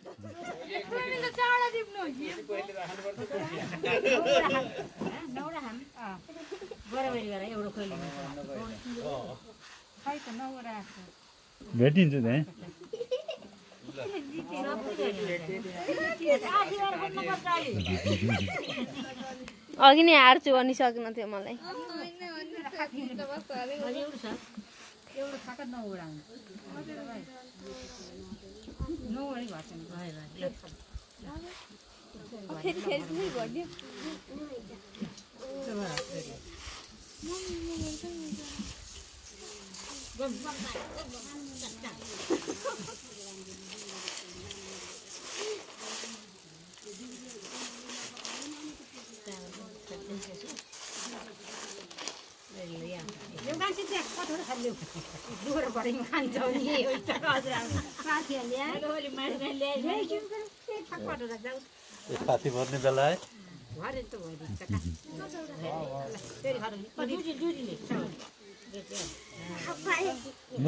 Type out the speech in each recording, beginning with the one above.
मैले चाडा दिप्नु नौरा हाम बराबरी गरे एउटा खोइले खै त नौरा भेटिन्छ त्यहाँ अघि नै हार्छु भनिसक्नु थियो मलाई एउटा खाका नौरा नौरै भन्छ नि फेरि फेरि पनि भनिदियो यो मान्छे चाहिँ कठोर खाल्यो दुःख परे खान्छौ नि साथी भर्ने बेला है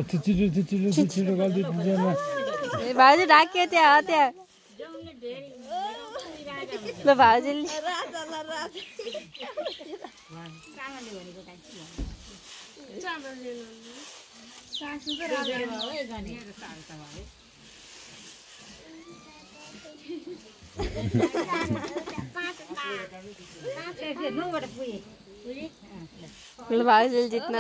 छिटो भाउजू ढाक्यो त्यहाँ त्यहाँ ल भाउजूले भाउजूले जित्न